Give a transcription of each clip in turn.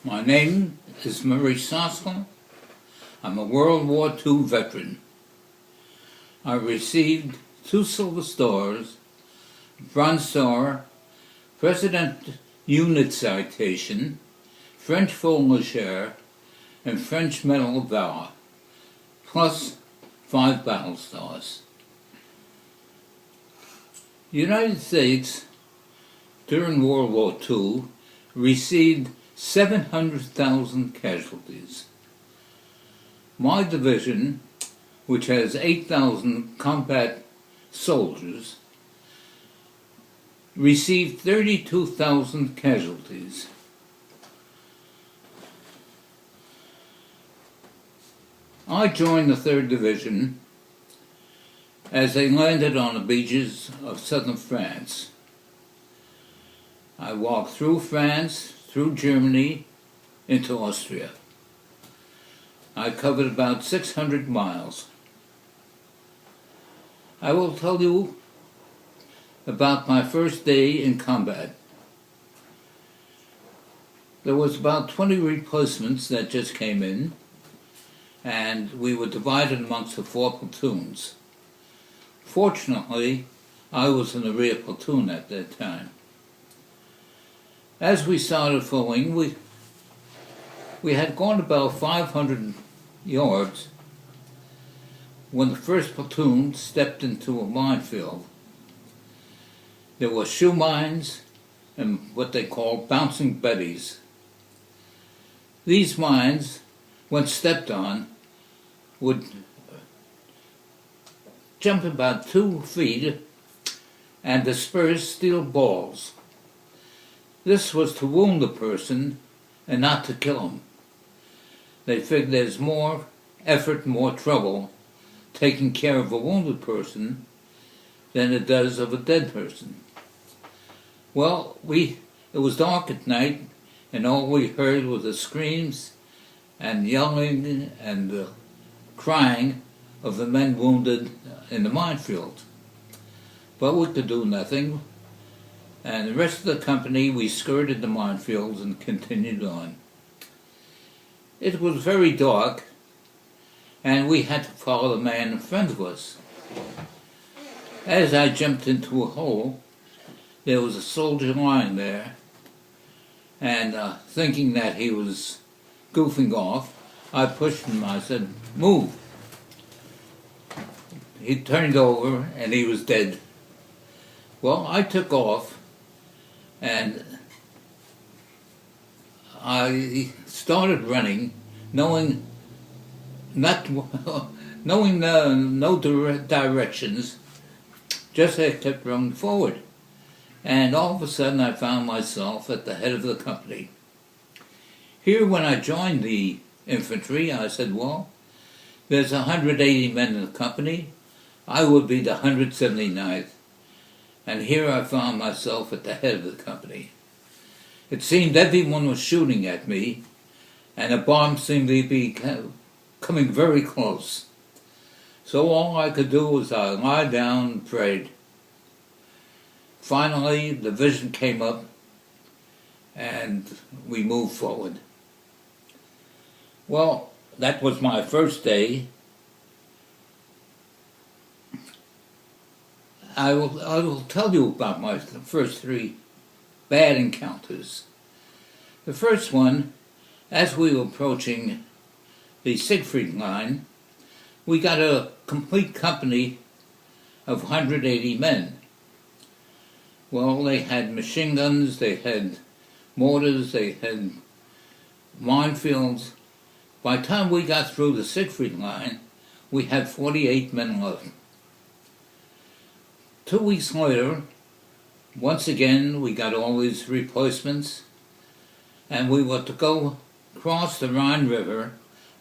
My name is Soskil. I'm a World War II veteran. I received 2 Silver Stars, Bronze Star, President Unit Citation, French Fourragère, and French Medal of Valor, plus 5 Battle Stars. The United States, during World War II, received 700,000 casualties. My division, which has 8,000 combat soldiers, received 32,000 casualties. I joined the Third Division as they landed on the beaches of southern France. I walked through France, through Germany, into Austria. I covered about 600 miles. I will tell you about my first day in combat. There was about 20 replacements that just came in, and we were divided amongst the 4 platoons. Fortunately, I was in the rear platoon at that time. As we started falling, we had gone about 500 yards when the first platoon stepped into a minefield. There were shoe mines and what they call bouncing betties. These mines, when stepped on, would jump about 2 feet and disperse steel balls. This was to wound the person and not to kill him. They figured there's more effort, more trouble taking care of a wounded person than it does of a dead person. Well, it was dark at night, and all we heard was the screams and yelling and crying of the men wounded in the minefield. But we could do nothing, and the rest of the company, we skirted the minefields and continued on. It was very dark, and we had to follow the man in front of us. As I jumped into a hole, there was a soldier lying there, and thinking that he was goofing off, I pushed him. I said, "Move." He turned over, and he was dead. Well, I took off, and I started running, knowing no directions. Just I kept running forward, and all of a sudden I found myself at the head of the company. Here, when I joined the infantry, I said, "Well, there's 180 men in the company. I would be the 179th." And here I found myself at the head of the company. It seemed everyone was shooting at me, and the bombs seemed to be coming very close. So all I could do was I lied down and prayed. Finally, the vision came up, and we moved forward. Well, that was my first day. I will tell you about my first 3 bad encounters. The first one, as we were approaching the Siegfried line, we got a complete company of 180 men. Well, they had machine guns, they had mortars, they had minefields. By the time we got through the Siegfried line, we had 48 men left. 2 weeks later, once again, we got all these replacements, and we were to go across the Rhine River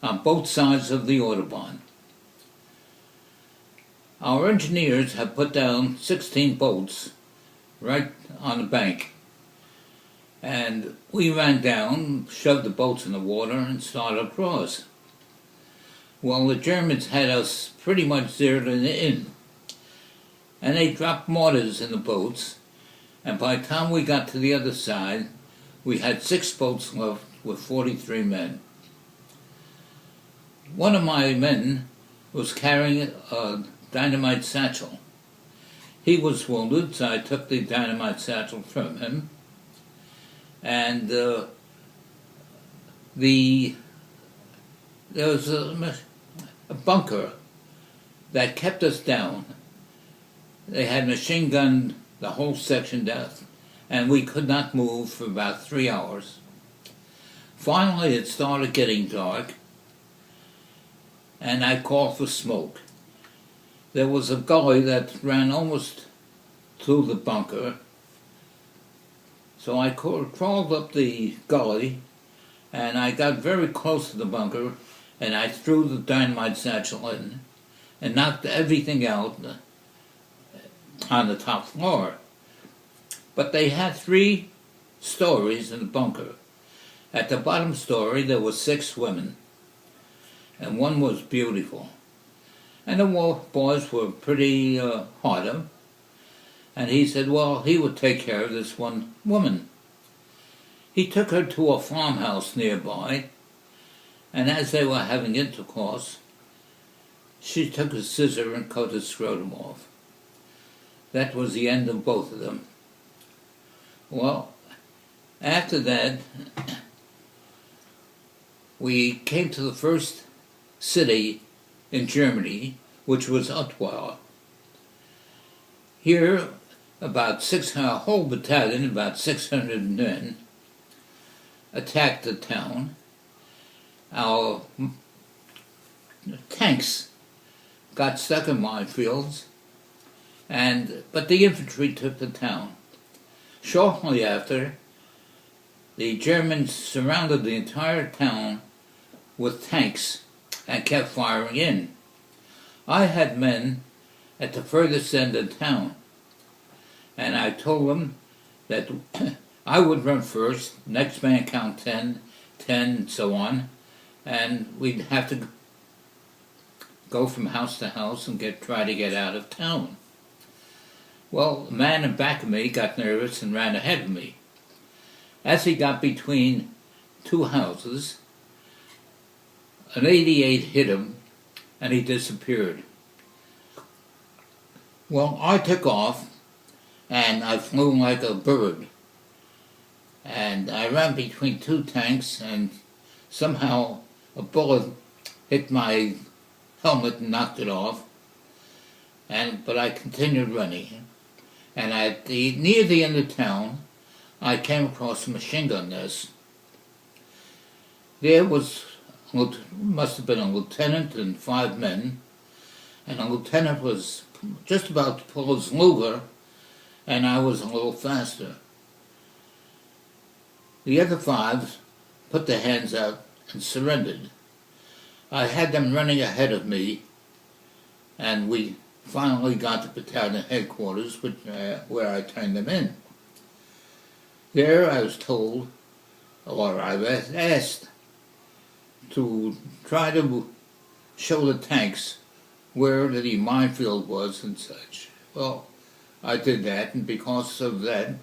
on both sides of the Autobahn. Our engineers had put down 16 boats right on the bank, and we ran down, shoved the boats in the water, and started across. Well, the Germans had us pretty much zeroed in, and they dropped mortars in the boats, and by the time we got to the other side, We had 6 boats left with 43 men. One of my men was carrying a dynamite satchel. He was wounded, so I took the dynamite satchel from him. And there was a bunker that kept us down. They had machine gunned the whole section down, and we could not move for about 3 hours. Finally, it started getting dark, and I called for smoke. There was a gully that ran almost through the bunker, so I crawled up the gully, and I got very close to the bunker, and I threw the dynamite satchel in and knocked everything out on the top floor. But they had 3 stories in the bunker. At the bottom story there were 6 women, and one was beautiful. And the boys were pretty hard on him. And he said, well, he would take care of this one woman. He took her to a farmhouse nearby, and as they were having intercourse, she took a scissor and cut his scrotum off. That was the end of both of them. Well, after that, we came to the first city in Germany, which was Ottawa. Here, a whole battalion, about 600 men, attacked the town. Our tanks got stuck in minefields, but the infantry took the town. Shortly after, the Germans surrounded the entire town with tanks and kept firing in. I had men at the furthest end of town, and I told them that I would run first, next man count 10, and so on, and we'd have to go from house to house and try to get out of town. Well, the man in back of me got nervous and ran ahead of me. As he got between 2 houses, an 88 hit him, and he disappeared. Well, I took off, and I flew like a bird. And I ran between 2 tanks, and somehow a bullet hit my helmet and knocked it off. But I continued running. And near the end of town, I came across a machine gun nest. There must have been a lieutenant and 5 men, and a lieutenant was just about to pull his Luger, and I was a little faster. The other 5 put their hands out and surrendered. I had them running ahead of me, and we finally got to battalion headquarters, where I turned them in. There I was told, or I was asked, to try to show the tanks where the minefield was and such. Well, I did that, and because of that,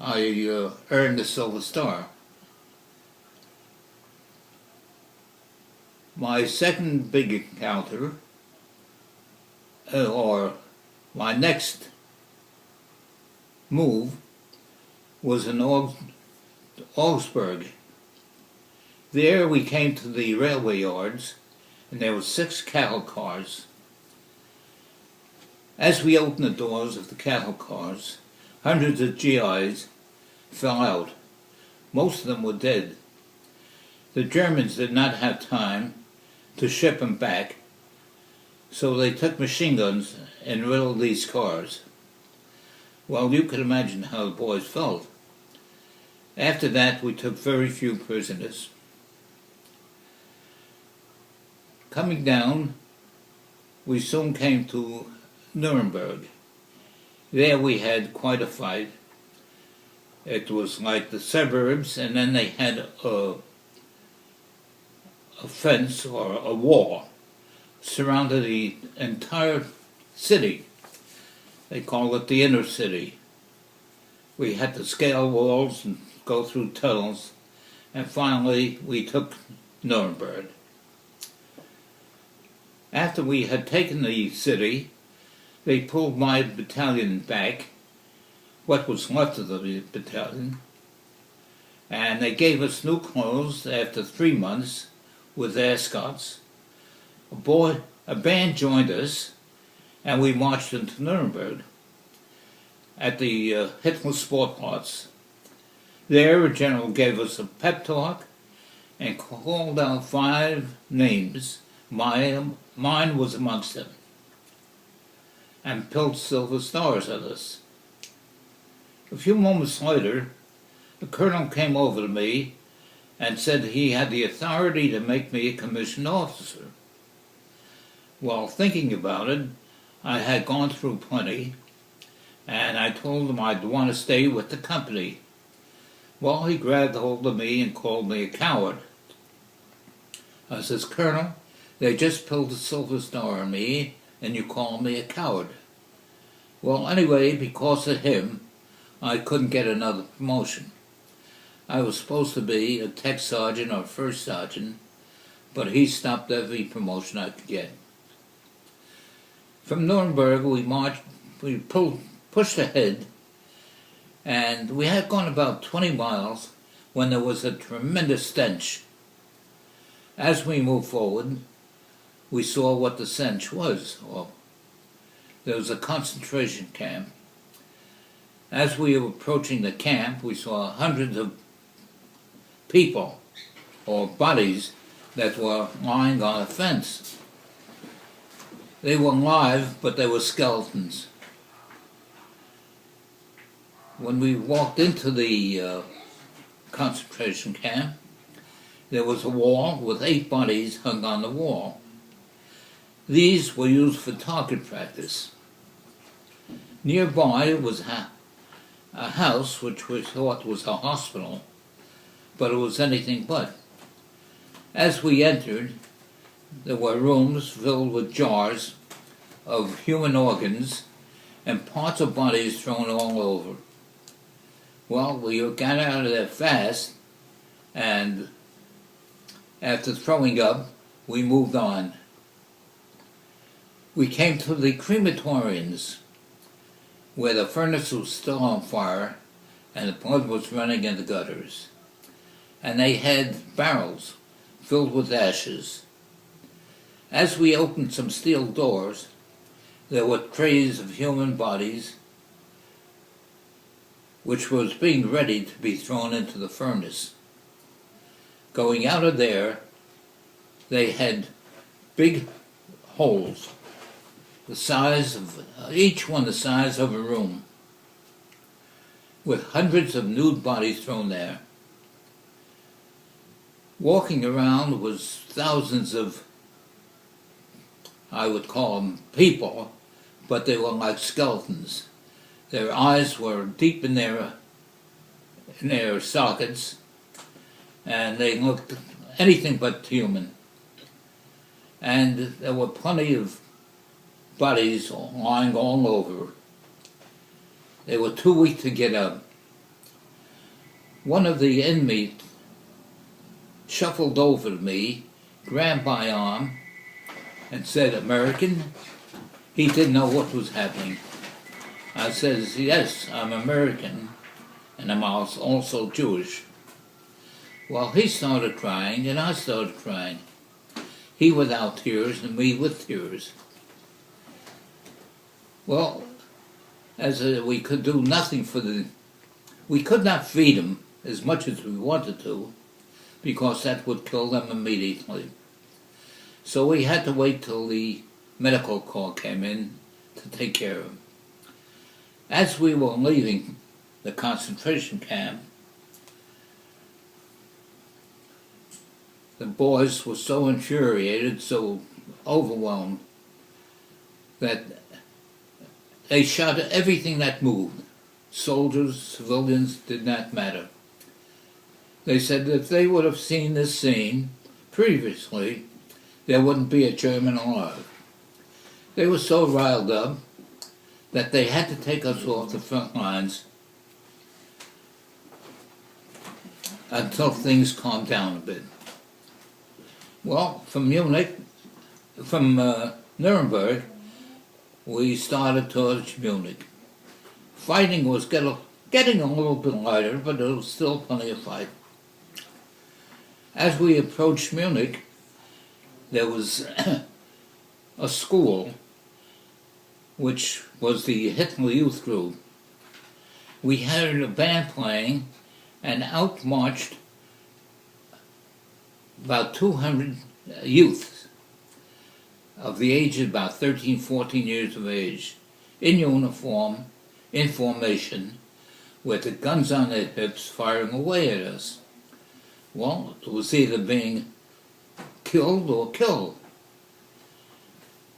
I earned the Silver Star. My second big encounter, or my next move, was in Augsburg. There we came to the railway yards, and there were 6 cattle cars. As we opened the doors of the cattle cars, hundreds of GIs fell out. Most of them were dead. The Germans did not have time to ship them back, so they took machine guns and riddled these cars. Well, you can imagine how the boys felt. After that, we took very few prisoners. Coming down, we soon came to Nuremberg. There we had quite a fight. It was like the suburbs, and then they had a fence or a wall surrounded the entire city. They call it the inner city. We had to scale walls and go through tunnels, and finally we took Nuremberg. After we had taken the city, they pulled my battalion back, what was left of the battalion, and they gave us new clothes after 3 months with ascots. A band joined us, and we marched into Nuremberg at the Hitler Sportplatz. There, a general gave us a pep talk and called out 5 names. Mine was amongst them, and pilled silver stars at us. A few moments later, the colonel came over to me and said he had the authority to make me a commissioned officer. While thinking about it, I had gone through plenty, and I told him I'd want to stay with the company. Well, he grabbed hold of me and called me a coward. I says, "Colonel, they just pulled a silver star on me, and you call me a coward." Well, anyway, because of him, I couldn't get another promotion. I was supposed to be a tech sergeant or first sergeant, but he stopped every promotion I could get. From Nuremberg, we pushed ahead, and we had gone about 20 miles when there was a tremendous stench. As we moved forward, we saw what the stench was. There was a concentration camp. As we were approaching the camp, we saw hundreds of people or bodies that were lying on a fence. They were alive, but they were skeletons. When we walked into the concentration camp, there was a wall with 8 bodies hung on the wall. These were used for target practice. Nearby was a house which we thought was a hospital, but it was anything but. As we entered, there were rooms filled with jars of human organs and parts of bodies thrown all over. Well, we got out of there fast, and after throwing up, we moved on. We came to the crematoriums, where the furnace was still on fire and the blood was running in the gutters. And they had barrels filled with ashes. As we opened some steel doors, there were trays of human bodies which was being ready to be thrown into the furnace. Going out of there, they had big holes, the size of, each one the size of a room, with hundreds of nude bodies thrown there. Walking around was thousands of, I would call them people, but they were like skeletons. Their eyes were deep in their sockets, and they looked anything but human. And there were plenty of bodies lying all over. They were too weak to get up. One of the inmates shuffled over to me, grabbed my arm, and said, "American?" He didn't know what was happening. I says, "Yes, I'm American, and I'm also Jewish." Well, he started crying, and I started crying. He without tears, and me with tears. Well, as we could do nothing we could not feed them as much as we wanted to, because that would kill them immediately. So we had to wait till the medical corps came in to take care of them. As we were leaving the concentration camp, the boys were so infuriated, so overwhelmed, that they shot at everything that moved. Soldiers, civilians, did not matter. They said that if they would have seen this scene previously, there wouldn't be a German alive. They were so riled up that they had to take us off the front lines until things calmed down a bit. Well, from Nuremberg, we started towards Munich. Fighting was getting a little bit lighter, but there was still plenty of fight. As we approached Munich, there was a school which was the Hitler Youth Group. We had a band playing, and out marched about 200 youths of the age of about 13, 14 years of age, in uniform, in formation, with the guns on their hips firing away at us. Well, it was either being killed or killed.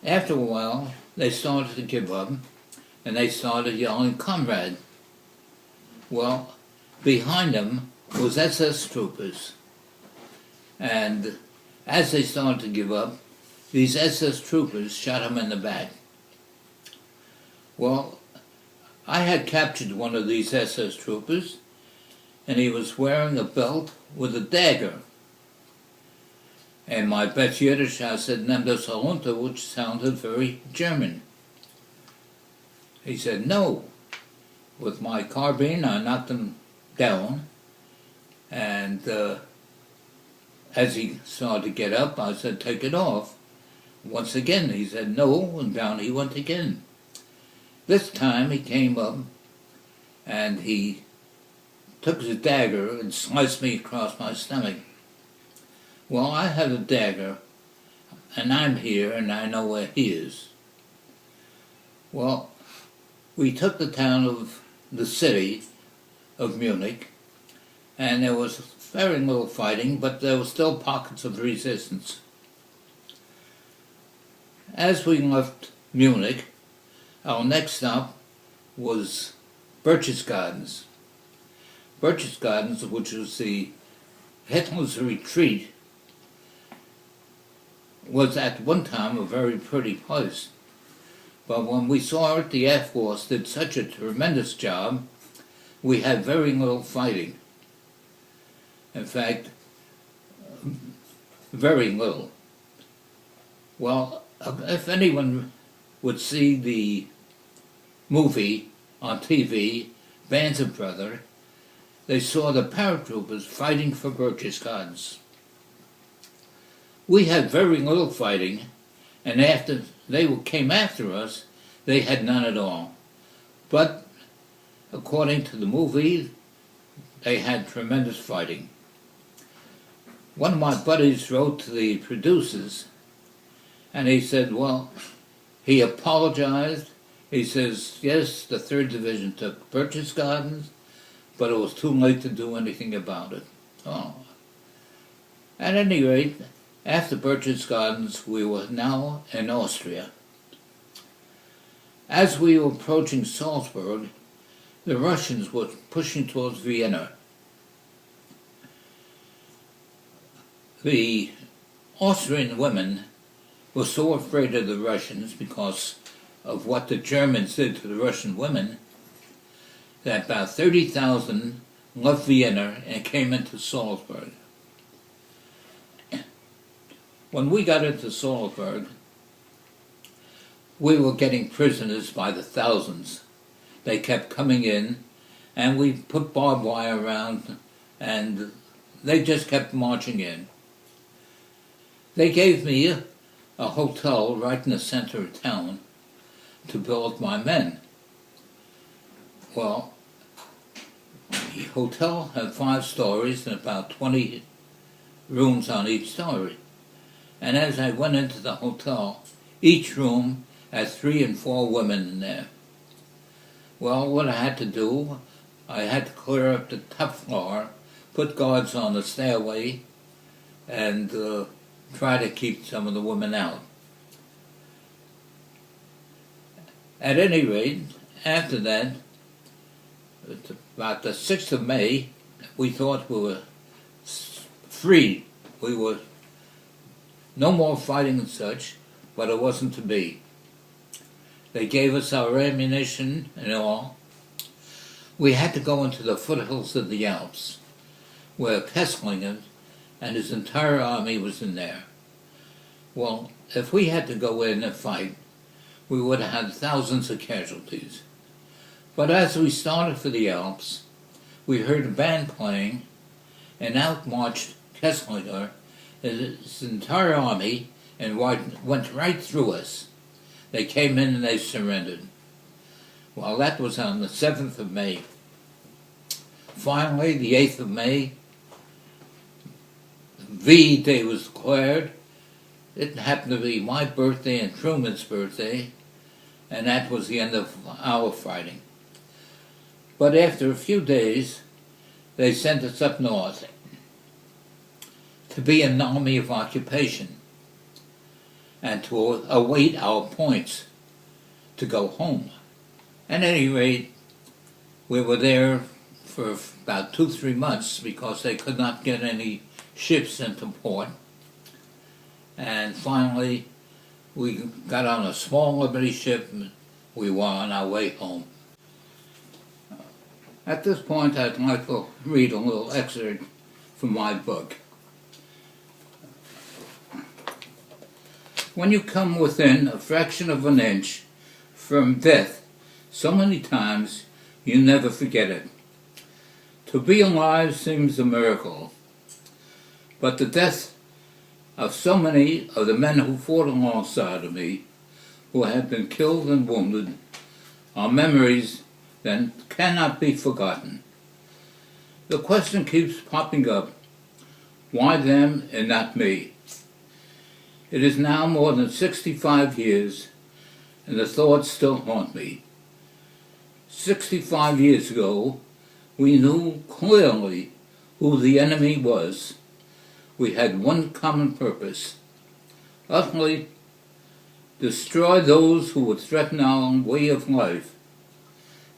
After a while, they started to give up, and they started yelling, "Comrade!" Well, behind them was SS troopers. And as they started to give up, these SS troopers shot him in the back. Well, I had captured one of these SS troopers, and he was wearing a belt with a dagger. And my best Yiddish, I said, "Nimm das herunter," which sounded very German. He said, "No." With my carbine, I knocked him down, and as he started to get up, I said, "Take it off." Once again, he said, "No," and down he went again. This time he came up, and he took his dagger and sliced me across my stomach. Well, I have a dagger, and I'm here, and I know where he is. Well, we took the city of Munich, and there was very little fighting, but there were still pockets of resistance. As we left Munich, our next stop was Berchtesgadens. Berchtesgadens, which was the Hitler's retreat, was at one time a very pretty place. But when we saw it, the Air Force did such a tremendous job, we had very little fighting. In fact, very little. Well, if anyone would see the movie on TV, Bands of Brother, they saw the paratroopers fighting for Berchtesgadens. We had very little fighting, and after they came after us, they had none at all. But according to the movie, they had tremendous fighting. One of my buddies wrote to the producers, and he said, well, he apologized. He says, yes, the Third Division took Berchtesgadens, but it was too late to do anything about it. Oh. At any rate, after Berchtesgadens, we were now in Austria. As we were approaching Salzburg, the Russians were pushing towards Vienna. The Austrian women were so afraid of the Russians because of what the Germans did to the Russian women that about 30,000 left Vienna and came into Salzburg. When we got into Salzburg, we were getting prisoners by the thousands. They kept coming in, and we put barbed wire around, and they just kept marching in. They gave me a hotel right in the center of town to build my men. Well, the hotel had 5 stories and about 20 rooms on each story. And as I went into the hotel, each room had 3 and 4 women in there. Well, what I had to do, I had to clear up the top floor, put guards on the stairway, and try to keep some of the women out. At any rate, after that, about the 6th of May, we thought we were free. We were no more fighting and such, but it wasn't to be. They gave us our ammunition and all. We had to go into the foothills of the Alps. where Kesselringen and his entire army was in there. Well, if we had to go in and fight, we would have had thousands of casualties. But as we started for the Alps, we heard a band playing, and out marched Kesselringen and his entire army and went right through us. They came in and they surrendered. Well, that was on the 7th of May. Finally, the 8th of May, V Day was declared. It happened to be my birthday and Truman's birthday, and that was the end of our fighting. But after a few days, they sent us up north to be an army of occupation and to await our points to go home. At any rate, we were there for about 2-3 months because they could not get any ships into port. And finally, we got on a small Liberty ship and we were on our way home. At this point, I'd like to read a little excerpt from my book. When you come within a fraction of an inch from death so many times, you never forget it. To be alive seems a miracle, but the death of so many of the men who fought alongside of me, who had been killed and wounded, are memories that cannot be forgotten. The question keeps popping up, why them and not me? It is now more than 65 years, and the thoughts still haunt me. 65 years ago, we knew clearly who the enemy was. We had one common purpose: utterly destroy those who would threaten our way of life.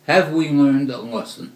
Have we learned a lesson?